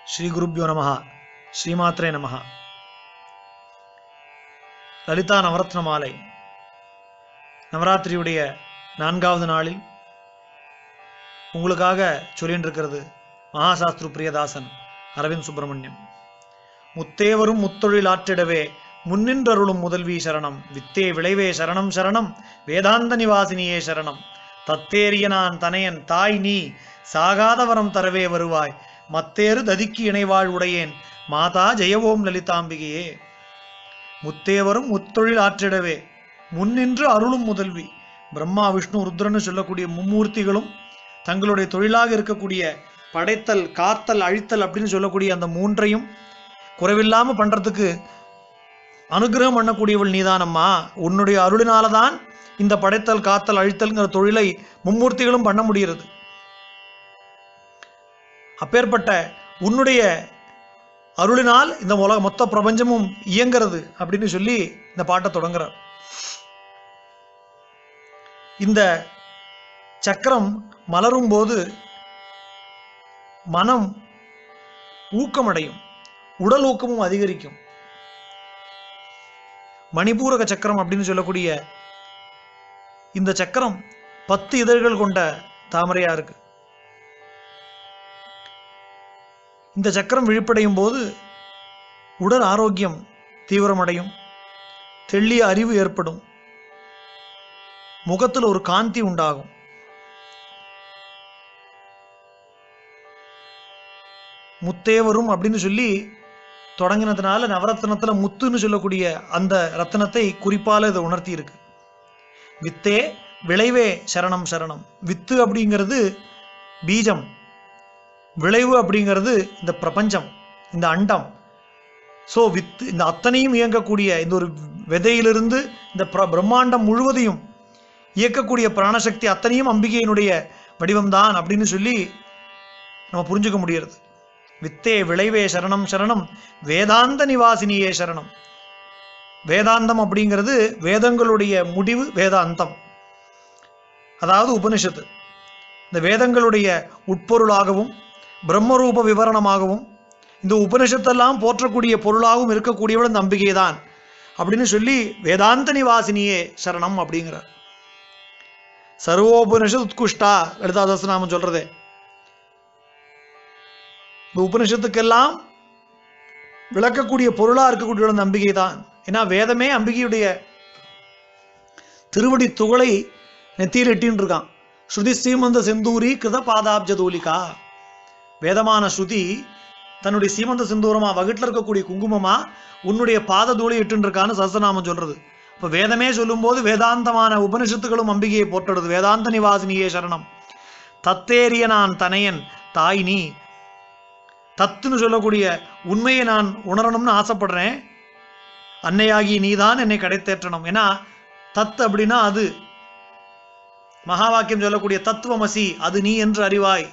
ஸ்ரீ குருப்யோ நமஹ. ஸ்ரீமாத்ரே நமஹ. லலிதா நவரத்ன மாலை நவராத்திரியுடைய 4வது நாளில் உங்களுக்காக சொல்லிட்டு இருக்கிறது மகாசாஸ்திரு பிரியதாசன் அரவிந்த் சுப்பிரமணியம். முத்தேவரும் முத்தொழில் ஆற்றிடவே முன்னின்றருளும் முதல்வி சரணம், வித்தே விளைவே சரணம் சரணம், வேதாந்த நிவாசினியே சரணம், தத்தேறிய நான் தனையன் தாய் நீ, சாகாதவரம் தரவே வருவாய், மத்தேறு ததிக்கு இணைவாழ் உடையேன், மாதா ஜெயவோம் லலிதாம்பிகையே. முத்தேவரும் முத்தொழில் ஆற்றிடவே முன்னின்று அருளும் முதல்வி. பிரம்மா விஷ்ணு ருத்ரன்னு சொல்லக்கூடிய மும்மூர்த்திகளும் தங்களுடைய தொழிலாக இருக்கக்கூடிய படைத்தல் காத்தல் அழித்தல் அப்படின்னு சொல்லக்கூடிய அந்த மூன்றையும் குறைவில்லாமல் பண்றதுக்கு அனுகிரகம் பண்ணக்கூடியவள் நீதானம்மா. உன்னுடைய அருளினால்தான் இந்த படைத்தல் காத்தல் அழித்தல்ங்கிற தொழிலை மும்மூர்த்திகளும் பண்ண முடிகிறது. அப்பேற்பட்ட உன்னுடைய அருளினால் இந்த மொத்த பிரபஞ்சமும் இயங்கிறது அப்படின்னு சொல்லி இந்த பாட்டை தொடங்குறார். இந்த சக்கரம் மலரும் போது மனம் ஊக்கமடையும், உடல் ஊக்கமும் அதிகரிக்கும். மணிபூரக சக்கரம் அப்படின்னு சொல்லக்கூடிய இந்த சக்கரம் 10 இதழ்கள் கொண்ட தாமரையா இருக்கு. இந்த சக்கரம் விழிப்படையும் போது உடல் ஆரோக்கியம் தீவிரமடையும், தெள்ளிய அறிவு ஏற்படும், முகத்தில் ஒரு காந்தி உண்டாகும். முத்தேவரும் அப்படின்னு சொல்லி தொடங்கினதுனால நவரத்னத்துல முத்துன்னு சொல்லக்கூடிய அந்த ரத்னத்தை குறிப்பால இதை உணர்த்தி இருக்கு. வித்தே விளைவே சரணம் சரணம். வித்து அப்படிங்கிறது பீஜம், விளைவு அப்படிங்கிறது இந்த பிரபஞ்சம், இந்த அண்டம். ஸோ வித்து இந்த அத்தனையும் இயங்கக்கூடிய இந்த ஒரு விதையிலிருந்து இந்த பிரம்மாண்டம் முழுவதையும் இயக்கக்கூடிய பிராணசக்தி அத்தனையும் அம்பிகையினுடைய வடிவம்தான் அப்படின்னு சொல்லி நம்ம புரிஞ்சுக்க முடிகிறது. வித்தே விளைவே சரணம் சரணம், வேதாந்த நிவாசினியே சரணம். வேதாந்தம் அப்படிங்கிறது வேதங்களுடைய முடிவு, வேதாந்தம் அதாவது உபனிஷத்து. இந்த வேதங்களுடைய உட்பொருளாகவும் பிரம்மரூப விவரணமாகவும் இந்த உபனிஷத்தெல்லாம் போற்றக்கூடிய பொருளாகவும் இருக்கக்கூடியவள் இந்த அம்பிகை தான் அப்படின்னு சொல்லி வேதாந்த நிவாசினியே சரணம் அப்படிங்கிறார். சர்வோபனிஷத் உத்குஷ்டா லலிதாதாசநாமம் சொல்றதே. இந்த உபனிஷத்துக்கெல்லாம் விளக்கக்கூடிய பொருளா இருக்கக்கூடிய நம்பிக்கை தான். ஏன்னா வேதமே அம்பிகையுடைய திருவடி துகளை நெத்தியில் எட்டின்னு இருக்கான். ஸ்ருதி சீமந்த செந்தூரி கிருத பாதாப்ஜ தூலிகா. வேதமான ஸ்ருதி தன்னுடைய சீமந்த செந்தூரமா வகுட்டில் இருக்கக்கூடிய குங்குமமா உன்னுடைய பாத தூளி இட்டுன்னு இருக்கான்னு சஹஸ்ரநாமம் சொல்றது. இப்போ வேதமே சொல்லும் போது வேதாந்தமான உபனிஷத்துகளும் அம்பிகையை போற்றுறது. வேதாந்த நிவாசினியே சரணம், தத்தேறிய நான் தனையன் தாய் நீ. தத்துன்னு சொல்லக்கூடிய உண்மையை நான் உணரணும்னு ஆசைப்படுறேன், அன்னையாகி நீதான் என்னை கடைத்தேற்றணும். ஏன்னா தத் அப்படின்னா அது, மகா வாக்கியம் சொல்லக்கூடிய தத்துவமசி அது நீ என்று அறிவாய்.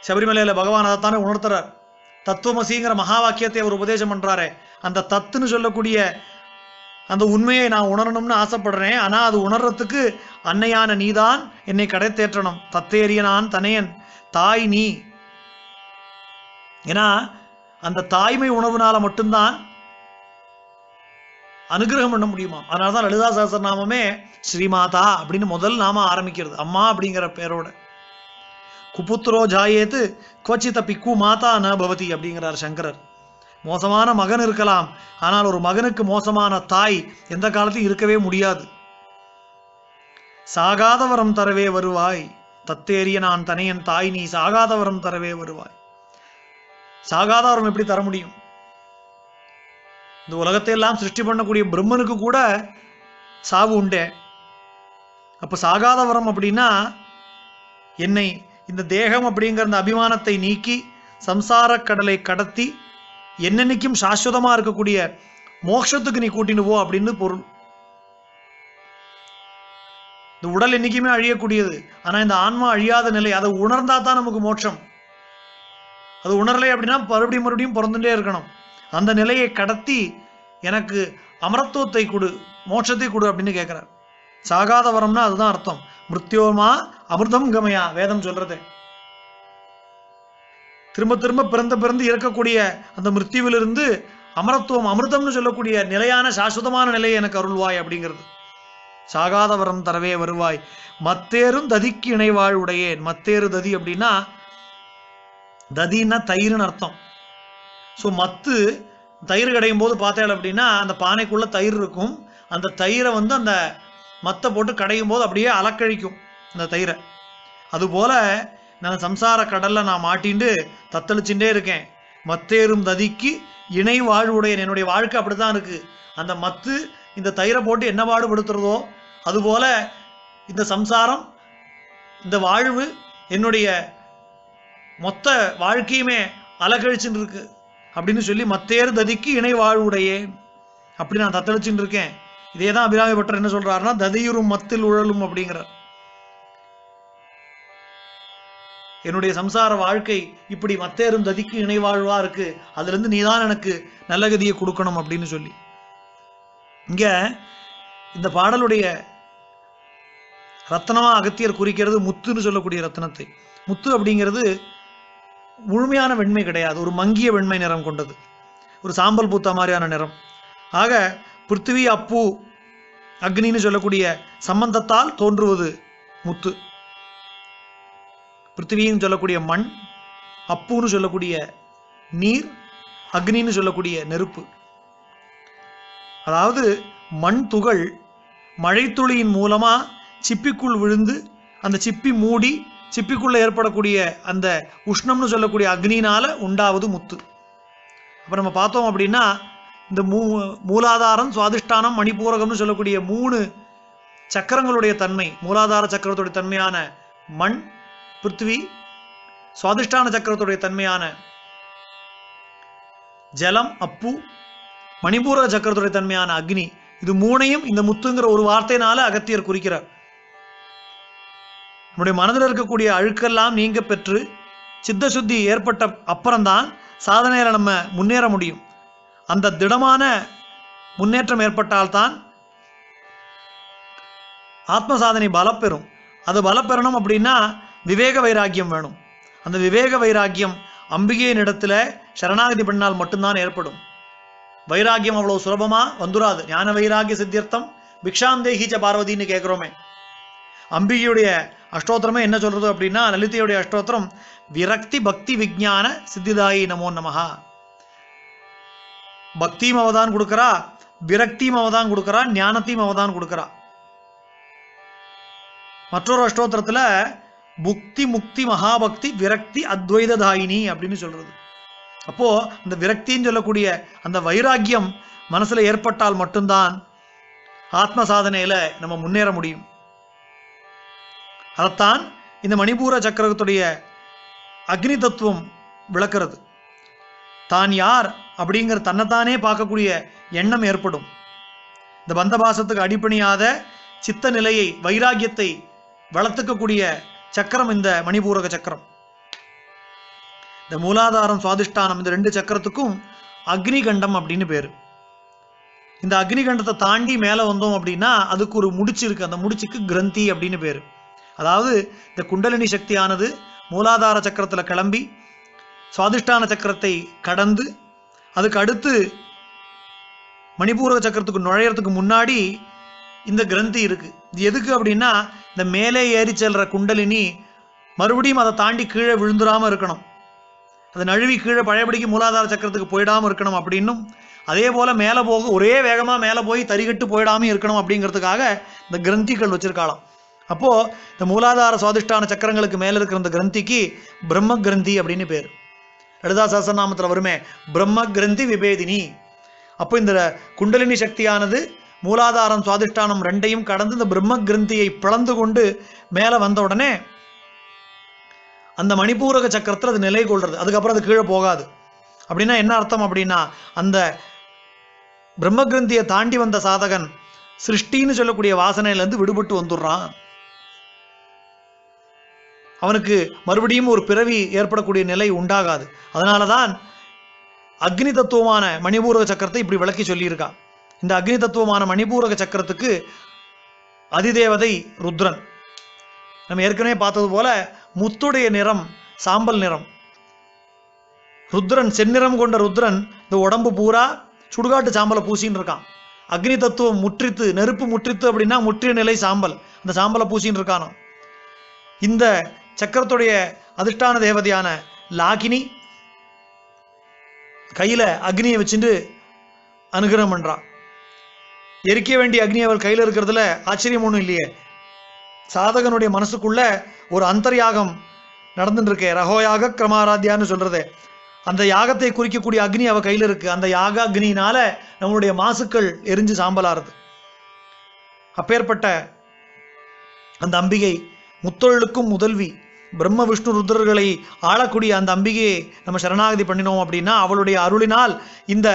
சபரிமலையில பகவான் அதைத்தானே உணர்த்துறார். தத்துவமசிங்கிற மகா வாக்கியத்தை அவர் உபதேசம் பண்றாரு. அந்த தத்துன்னு சொல்லக்கூடிய அந்த உண்மையை நான் உணரணும்னு ஆசைப்படுறேன், ஆனா அது உணர்றதுக்கு அன்னையான நீதான் என்னை கடைத்தேற்றணும். தத்தேறிய நான் தனையன் தாய் நீ. ஏன்னா அந்த தாய்மை உணர்வுனால மட்டும்தான் அனுகிரகம் பண்ண முடியுமா. அதனாலதான் லலிதா சஹஸ்ரநாமமே ஸ்ரீமாதா அப்படின்னு முதல் நாம ஆரம்பிக்கிறது, அம்மா அப்படிங்கிற பேரோட. குபுத்ரோ ஜாயேத்து கோச்சித பிக்கு மாதா ந பவதி அப்படிங்கிறார் சங்கரர். மோசமான மகன் இருக்கலாம், ஆனால் ஒரு மகனுக்கு மோசமான தாய் எந்த காலத்தையும் இருக்கவே முடியாது. சாகாதவரம் தரவே வருவாய், தத்தேறிய நான் தனையன் தாய் நீ, சாகாதவரம் தரவே வருவாய். சாகாதவரம் எப்படி தர முடியும்? இந்த உலகத்தை எல்லாம் சிருஷ்டி பண்ணக்கூடிய பிரம்மனுக்கு கூட சாவு உண்டே. அப்ப சாகாதவரம் அப்படின்னா என்னை இந்த தேகம் அப்படிங்கிற அந்த அபிமானத்தை நீக்கி சம்சார கடலை கடத்தி என்னென்னைக்கும் சாஸ்வதமா இருக்கக்கூடிய மோட்சத்துக்கு நீ கூட்டின்னு போ அப்படின்னு பொருள். இந்த உடல் என்னைக்குமே அழியக்கூடியது, ஆனா இந்த ஆன்மா அழியாத நிலை, அதை உணர்ந்தா தான் நமக்கு மோட்சம். அது உணரலை அப்படின்னா மறுபடியும் பிறந்துட்டே இருக்கணும். அந்த நிலையை கடத்தி எனக்கு அமரத்துவத்தை கொடு, மோட்சத்தை கொடு அப்படின்னு கேட்கிறார். சாகாத வரம்னா அதுதான் அர்த்தம். மிருத்யோமா அமிர்தம் கமயா வேதம் சொல்றது. திரும்ப திரும்ப பிறந்து இருக்கக்கூடிய அந்த மிருத்யுவிலிருந்து அமரத்துவம், அமிர்தம்னு சொல்லக்கூடிய நிலையான சாஸ்வதமான நிலையை எனக்கு அருள்வாய் அப்படிங்கிறது. சாகாத வரம் தரவே வருவாய், மத்தேரும் ததிக்கு இணைவாழ் உடையேன். மத்தேரு ததி அப்படின்னா, ததின்னா தயிர்னு அர்த்தம். ஸோ மத்து தயிர் கடையும் போது பார்த்தேன் அப்படின்னா அந்த பானைக்குள்ள தயிர் இருக்கும். அந்த தயிரை அந்த மத்தை போட்டு கடையும் போது அப்படியே அலக்கழிக்கும் அந்த தயிரை. அதுபோல நான் சம்சார கடல்ல நான் மாட்டிண்டு தத்தளிச்சுட்டே இருக்கேன். மத்தேரும் ததிக்கு இணை வாழ்வுடைய என்னுடைய வாழ்க்கை அப்படித்தான் இருக்கு. அந்த மத்து இந்த தயிரை போட்டு என்ன பாடுபடுத்துறதோ அதுபோல இந்த சம்சாரம், இந்த வாழ்வு, என்னுடைய மொத்த வாழ்க்கையுமே அலக்கழிச்சுட்டு இருக்கு அப்படின்னு சொல்லி மத்தேரு ததிக்கு இணை வாழ்வுடையே அப்படி நான் தத்தளிச்சுட்டு இருக்கேன். இதே தான் அபிராமி பட்டர் என்ன சொல்றாருன்னா, ததியுறும் மத்தில் உழலும் அப்படிங்கிறார். என்னுடைய சம்சார வாழ்க்கை இப்படி மத்தேரும் ததிக்கு இணை வாழ்வா இருக்கு, அதுல இருந்து நீதான் எனக்கு நல்ல கதியை கொடுக்கணும் அப்படின்னு சொல்லி. இங்க இந்த பாடலுடைய ரத்னமா அகத்தியர் குறிக்கிறது முத்துன்னு சொல்லக்கூடிய ரத்னத்தை. முத்து அப்படிங்கிறது முழுமையான வெண்மை கிடையாது, ஒரு மங்கிய வெண்மை நிறம் கொண்டது, ஒரு சாம்பல் பூத்த மாதிரியான நிறம். ஆக பிருத்திவி அப்பு அக்னின்னு சொல்லக்கூடிய சம்பந்தத்தால் தோன்றுவது முத்து. பிருத்திவின்னு சொல்லக்கூடிய மண், அப்புன்னு சொல்லக்கூடிய நீர், அக்னின்னு சொல்லக்கூடிய நெருப்பு. அதாவது மண் துகள் மழைத்துளியின் மூலமா சிப்பிக்குள் விழுந்து அந்த சிப்பி மூடி சிப்பிக்குள்ள ஏற்படக்கூடிய அந்த உஷ்ணம்னு சொல்லக்கூடிய அக்னினால உண்டாவது முத்து. அப்ப நம்ம பார்த்தோம் அப்படின்னா இந்த மூலாதாரம், சுவாதிஷ்டானம், மணிபூரகம்னு சொல்லக்கூடிய 3 சக்கரங்களுடைய தன்மை, மூலாதார சக்கரத்துடைய தன்மையான மண் பிருத்திவி, சுவாதிஷ்டான சக்கரத்துடைய தன்மையான ஜலம் அப்பு, மணிபூரக சக்கரத்துடைய தன்மையான அக்னி, இது 3ஐயும் இந்த முத்துங்கிற ஒரு வார்த்தையினால அகத்தியர் குறிக்கிறார். நம்முடைய மனதில் இருக்கக்கூடிய அழுக்கெல்லாம் நீங்க பெற்று சித்த சுத்தி ஏற்பட்ட அப்புறம்தான் சாதனையில நம்ம முன்னேற முடியும். அந்த திடமான முன்னேற்றம் ஏற்பட்டால்தான் ஆத்ம சாதனை பலப்பெறும். அது பலப்பெறணும் அப்படின்னா விவேக வைராக்கியம் வேணும். அந்த விவேக வைராக்கியம் அம்பிகையின் இடத்துல சரணாகதி பண்ணால் மட்டும்தான் ஏற்படும். வைராக்கியம் அவ்வளவு சுலபமா வந்துராது. ஞான வைராக்கிய சித்தியர்த்தம் பிக்ஷாந்தேகிச்ச பார்வதின்னு கேட்கிறோமே. அம்பிகையுடைய அஷ்டோத்திரமே என்ன சொல்றது அப்படின்னா, லலிதையுடைய அஷ்டோத்திரம் விரக்தி பக்தி விஜான சித்திதாயி நமோ நமஹா. பக்தியும் அவதான் கொடுக்கறா, விரக்தியும் அவதான் கொடுக்கறா, ஞானத்தையும் அவதான் கொடுக்கறா. மற்றொரு அஷ்டோத்திரத்துல புக்தி முக்தி மகாபக்தி விரக்தி அத்வைததாயினி அப்படின்னு சொல்றது. அப்போ இந்த விரக்தின்னு சொல்லக்கூடிய அந்த வைராக்கியம் மனசுல ஏற்பட்டால் மட்டும்தான் ஆத்ம சாதனையில நம்ம முன்னேற முடியும். அதைத்தான் இந்த மணிபூர சக்கரத்துடைய அக்னி தத்துவம் விளக்கிறது. தான் யார் அப்படிங்கிற தன்னைத்தானே பார்க்கக்கூடிய எண்ணம் ஏற்படும். இந்த பந்தபாசத்துக்கு அடிப்பணியாத சித்த நிலையை, வைராக்கியத்தை வளர்த்துக்கக்கூடிய சக்கரம் இந்த மணிபூரக சக்கரம். இந்த மூலாதாரம் சுவாதிஷ்டானம் இந்த 2 சக்கரத்துக்கும் அக்னிகண்டம் அப்படின்னு பேரு. இந்த அக்னிகண்டத்தை தாண்டி மேல வந்தோம் அப்படின்னா அதுக்கு ஒரு முடிச்சு இருக்கு. அந்த முடிச்சுக்கு கிரந்தி அப்படின்னு பேரு. அதாவது இந்த குண்டலினி சக்தியானது மூலாதார சக்கரத்துல கிளம்பி சுவாதிஷ்டான சக்கரத்தை கடந்து அதுக்கு அடுத்து மணிபூரக சக்கரத்துக்கு நுழையறதுக்கு முன்னாடி இந்த கிரந்தி இருக்கு. இது எதுக்கு அப்படின்னா, இந்த மேலே ஏறி செல்ற குண்டலினி மறுபடியும் அதை தாண்டி கீழே விழுந்துடாம இருக்கணும், அதை நழுவி கீழே பழையபடிக்கு மூலாதார சக்கரத்துக்கு போயிடாம இருக்கணும் அப்படின்னும், அதே போல மேலே போக ஒரே வேகமா மேலே போய் தறிகட்டு போயிடாம இருக்கணும் அப்படிங்கிறதுக்காக இந்த கிரந்திகள் வச்சிருக்காளாம். அப்போ இந்த மூலாதார சுவாதிஷ்டான சக்கரங்களுக்கு மேல இருக்கிற இந்த கிரந்திக்கு பிரம்ம கிரந்தி அப்படின்னு பேர். லலிதா சஹஸ்ரநாமத்துல வருமே பிரம்ம கிரந்தி விபேதினி. அப்போ இந்த குண்டலினி சக்தியானது மூலாதாரம் சுவாதிஷ்டானம் 2ஐயும் கடந்து இந்த பிரம்ம கிரந்தியை பிளந்து கொண்டு மேல வந்த உடனே அந்த மணிபூரக சக்கரத்தில் அது நிலை கொள்றது. அதுக்கப்புறம் அது கீழே போகாது. அப்படின்னா என்ன அர்த்தம் அப்படின்னா, அந்த பிரம்ம கிரந்தியை தாண்டி வந்த சாதகன் சிருஷ்டின்னு சொல்லக்கூடிய வாசனையிலேருந்து விடுபட்டு வந்துடுறான். அவனுக்கு மறுபடியும் ஒரு பிறவி ஏற்படக்கூடிய நிலை உண்டாகாது. அதனாலதான் அக்னி தத்துவமான மணிபூரக சக்கரத்தை இப்படி விளக்கி சொல்லியிருக்கா. இந்த அக்னி தத்துவமான மணிபூரக சக்கரத்துக்கு அதிதேவதை ருத்ரன். நம்ம ஏற்கனவே பார்த்தது போல முத்துடைய நிறம் சாம்பல் நிறம். ருத்ரன், செந்நிறம் கொண்ட ருத்ரன் இந்த உடம்பு பூரா சுடுகாட்டு சாம்பலை பூசின்னு இருக்கான். அக்னி தத்துவம் முற்றித்து, நெருப்பு முற்றித்து அப்படின்னா முற்றிய நிலை சாம்பல், அந்த சாம்பலை பூசின்னு இருக்கானோ. இந்த சக்கரத்துடைய அதிஷ்டான தேவதையான லாகினி கையில அக்னியை வச்சுட்டு அனுகிரகம் பண்றான். எரிக்க வேண்டிய அக்னி அவள் கையில் இருக்கிறதுல ஆச்சரியம் ஒன்றும் இல்லையே. சாதகனுடைய மனசுக்குள்ள ஒரு அந்தர்யாகம் நடந்துட்டு இருக்கே, ரகோயாக கிரமாராத்தியான்னு சொல்றது. அந்த யாகத்தை குறிக்கக்கூடிய அக்னி அவ கையில் இருக்கு. அந்த யாக அக்னியினால நம்மளுடைய மாசுக்கள் எரிஞ்சு சாம்பலாறுது. அப்பேற்பட்ட அந்த அம்பிகை முத்தொழிலுக்கும் முதல்வி, பிரம்ம விஷ்ணு ருத்ரர்களை ஆளக்கூடிய அந்த அம்பிகையை நம்ம சரணாகதி பண்ணினோம் அப்படின்னா அவளுடைய அருளினால் இந்த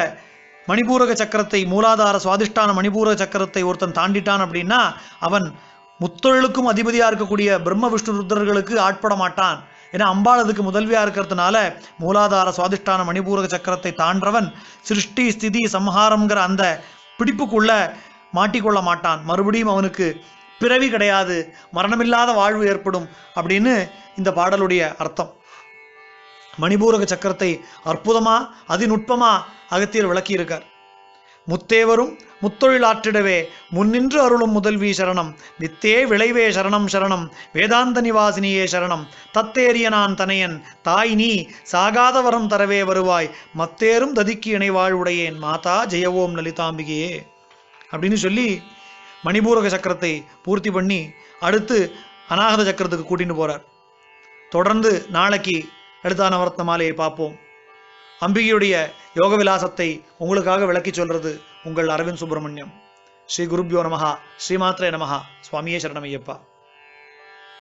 மணிபூரக சக்கரத்தை, மூலாதார சுவாதிஷ்டான மணிபூரக சக்கரத்தை ஒருத்தன் தாண்டிட்டான் அப்படின்னா அவன் முத்தொழிலுக்கும் அதிபதியா இருக்கக்கூடிய பிரம்ம விஷ்ணு ருத்ரர்களுக்கு ஆட்பட மாட்டான். ஏன்னா அம்பாள் அதுக்கு முதல்வியா இருக்கிறதுனால மூலாதார சுவாதிஷ்டான மணிபூரக சக்கரத்தை தாண்டவன் சிருஷ்டி ஸ்திதி சம்ஹாரம்ங்கிற அந்த பிடிப்புக்குள்ள மாட்டிக்கொள்ள மாட்டான். மறுபடியும் அவனுக்கு பிறவி கிடையாது, மரணமில்லாத வாழ்வு ஏற்படும் அப்படின்னு இந்த பாடலுடைய அர்த்தம். மணிபூரக சக்கரத்தை அற்புதமா அதிநுட்பமா அகத்தியர் விளக்கி இருக்கார். முத்தேவரும் முத்தொழில் ஆற்றிடவே முன்னின்று அருளும் முதல்வி சரணம், வித்தே விளைவே சரணம் சரணம், வேதாந்த நிவாசினியே சரணம், தத்தேரிய நான் தனையன் தாய் நீ சாகாத வரம் தரவே வருவாய், மத்தேரும் ததிக்கு இணைவாழ் உடையேன் மாதா ஜெயவோம் லலிதாம்பிகையே அப்படின்னு சொல்லி மணிபூரக சக்கரத்தை பூர்த்தி பண்ணி அடுத்து அநாகத சக்கரத்துக்கு கூட்டிட்டு போறார். தொடர்ந்து நாளைக்கு லலிதா நவரத்ன மாலையை பார்ப்போம். அம்பிகையுடைய யோக விலாசத்தை உங்களுக்காக விளக்கி சொல்றது உங்கள் அரவிந்த் சுப்பிரமணியம். ஸ்ரீ குருப்யோ நமஹா, ஸ்ரீமாத்ரே நமஹா, சுவாமியே சரணமையப்பா.